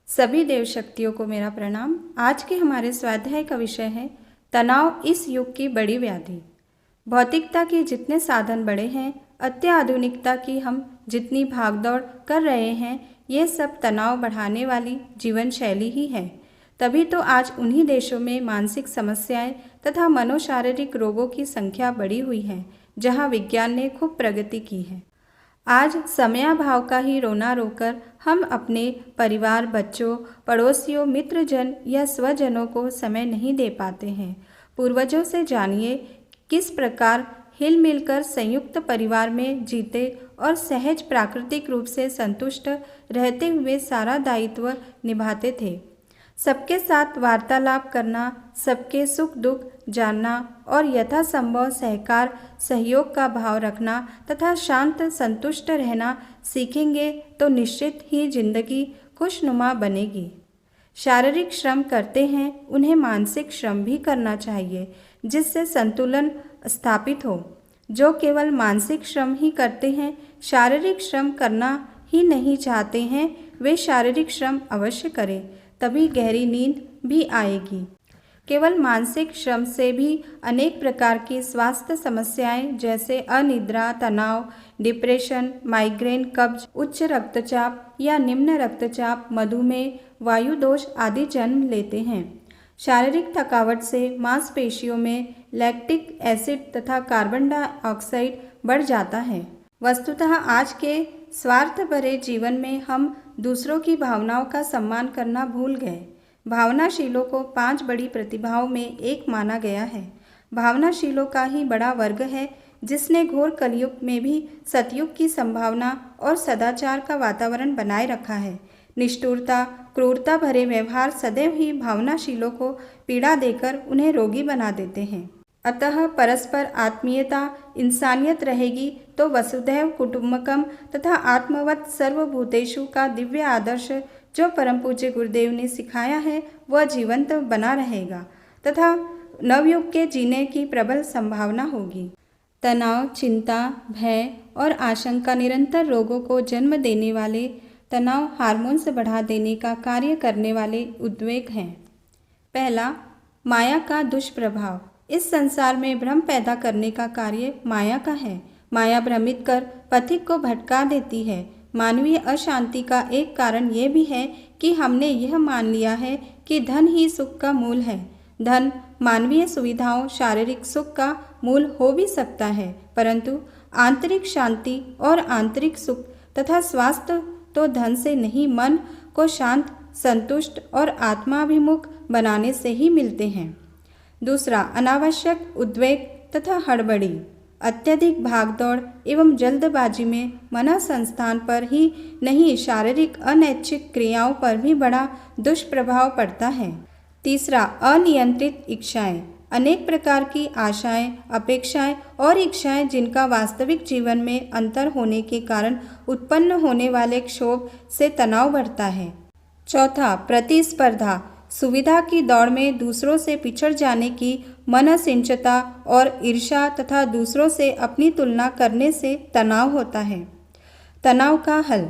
सभी देव शक्तियों को मेरा प्रणाम। आज के हमारे स्वाध्याय का विषय है तनाव इस युग की बड़ी व्याधि। भौतिकता के जितने साधन बढ़े हैं, अत्याधुनिकता की हम जितनी भागदौड़ कर रहे हैं, ये सब तनाव बढ़ाने वाली जीवन शैली ही है। तभी तो आज उन्हीं देशों में मानसिक समस्याएं तथा मनोशारीरिक रोगों की संख्या बढ़ी हुई है, जहां विज्ञान ने खूब प्रगति की है। आज समयाभाव का ही रोना रोकर हम अपने परिवार, बच्चों, पड़ोसियों, मित्रजन या स्वजनों को समय नहीं दे पाते हैं। पूर्वजों से जानिए किस प्रकार हिल मिलकर संयुक्त परिवार में जीते और सहज प्राकृतिक रूप से संतुष्ट रहते हुए सारा दायित्व निभाते थे। सबके साथ वार्तालाप करना, सबके सुख दुख जानना और यथासंभव सहकार सहयोग का भाव रखना तथा शांत संतुष्ट रहना सीखेंगे तो निश्चित ही जिंदगी खुशनुमा बनेगी। शारीरिक श्रम करते हैं, उन्हें मानसिक श्रम भी करना चाहिए, जिससे संतुलन स्थापित हो। जो केवल मानसिक श्रम ही करते हैं, शारीरिक श्रम करना ही नहीं चाहते हैं, वे शारीरिक श्रम अवश्य करें, तभी गहरी नींद भी आएगी। केवल मानसिक श्रम से भी अनेक प्रकार की स्वास्थ्य समस्याएं जैसे अनिद्रा, तनाव, डिप्रेशन, माइग्रेन, कब्ज, उच्च रक्तचाप या निम्न रक्तचाप, मधुमेह, वायु दोष आदि जन्म लेते हैं। शारीरिक थकावट से मांसपेशियों में लैक्टिक एसिड तथा कार्बन डाइऑक्साइड बढ़ जाता है। वस्तुतः आज के स्वार्थ भरे जीवन में हम दूसरों की भावनाओं का सम्मान करना भूल गए। भावनाशीलों को 5 बड़ी प्रतिभाओं में एक माना गया है। भावनाशीलों का ही बड़ा वर्ग है, जिसने घोर कलयुग में भी सतयुग की संभावना और सदाचार का वातावरण बनाए रखा है। निष्ठुरता, क्रूरता भरे व्यवहार सदैव ही भावनाशीलों को पीड़ा देकर उन्हें रोगी बना देते हैं। अतः परस्पर आत्मीयता, इंसानियत रहेगी तो वसुधैव कुटुंबकम तथा आत्मवत् सर्वभूतेषु का दिव्य आदर्श जो परम पूज्य गुरुदेव ने सिखाया है, वह जीवंत बना रहेगा तथा नवयुग के जीने की प्रबल संभावना होगी। तनाव, चिंता, भय और आशंका निरंतर रोगों को जन्म देने वाले, तनाव हार्मोन्स बढ़ा देने का कार्य करने वाले उद्वेग हैं। पहला, माया का दुष्प्रभाव। इस संसार में भ्रम पैदा करने का कार्य माया का है। माया भ्रमित कर पथिक को भटका देती है। मानवीय अशांति का एक कारण यह भी है कि हमने यह मान लिया है कि धन ही सुख का मूल है। धन मानवीय सुविधाओं, शारीरिक सुख का मूल हो भी सकता है, परंतु आंतरिक शांति और आंतरिक सुख तथा स्वास्थ्य तो धन से नहीं, मन को शांत, संतुष्ट और आत्माभिमुख बनाने से ही मिलते हैं। दूसरा, अनावश्यक उद्वेग तथा हड़बड़ी। अत्यधिक भागदौड़ एवं जल्दबाजी में मन संस्थान पर ही नहीं, शारीरिक अनैच्छिक क्रियाओं पर भी बड़ा दुष्प्रभाव पड़ता है। तीसरा, अनियंत्रित इच्छाएं। अनेक प्रकार की आशाएं, अपेक्षाएं और इच्छाएं जिनका वास्तविक जीवन में अंतर होने के कारण उत्पन्न होने वाले क्षोभ से तनाव बढ़ता है। चौथा, प्रतिस्पर्धा। सुविधा की दौड़ में दूसरों से पिछड़ जाने की मनसिंचता और ईर्ष्या तथा दूसरों से अपनी तुलना करने से तनाव होता है। तनाव का हल,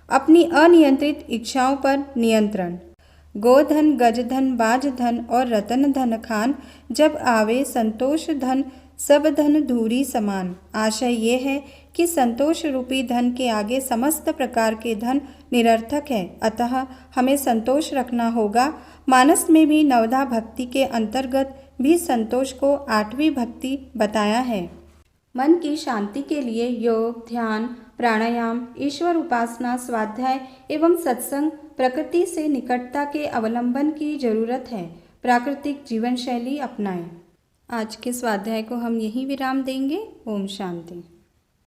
अपनी अनियंत्रित इच्छाओं पर नियंत्रण। गोधन, गजधन, बाजधन और रतन धन खान, जब आवे संतोष धन, सब धन धूरी समान। आशय ये है कि संतोष रूपी धन के आगे समस्त प्रकार के धन निरर्थक है, अतः हमें संतोष रखना होगा। मानस में भी नवधा भक्ति के अंतर्गत भी संतोष को 8वीं भक्ति बताया है। मन की शांति के लिए योग, ध्यान, प्राणायाम, ईश्वर उपासना, स्वाध्याय एवं सत्संग, प्रकृति से निकटता के अवलंबन की जरूरत है। प्राकृतिक जीवन शैली अपनाएं। आज के स्वाध्याय को हम यहीं विराम देंगे। ओम शांति।